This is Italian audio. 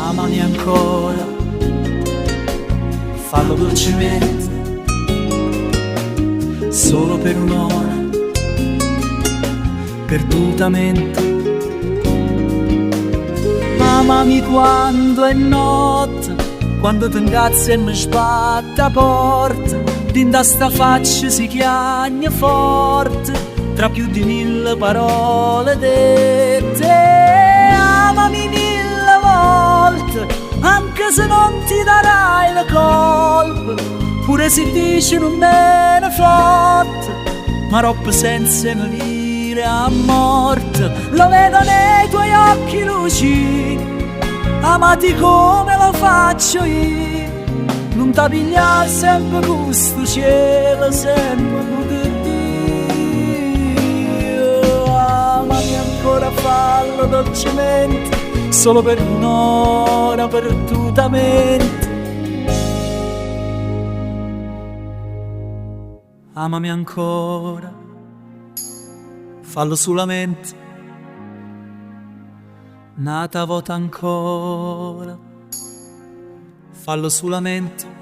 amami ancora, fallo dolcemente, solo per un'ora, perdutamente. Amami quando è notte, quando ti ingazzi e mi sbatte a porta, dinda sta faccia si chiagna forte, tra più di 1000 parole dette. Amami 1000 volte, anche se non ti darai la colpa, pure se dici non me ne fotte, ma roba senza morire a morte. Lo vedo nei tuoi occhi lucidi, amati come lo faccio io, non ti pigliare sempre questo cielo, sempre poter Dio. Amami ancora, fallo dolcemente, solo per un'ora, perdutamente. Amami ancora, fallo solamente, nata vota ancora, fallo solamente.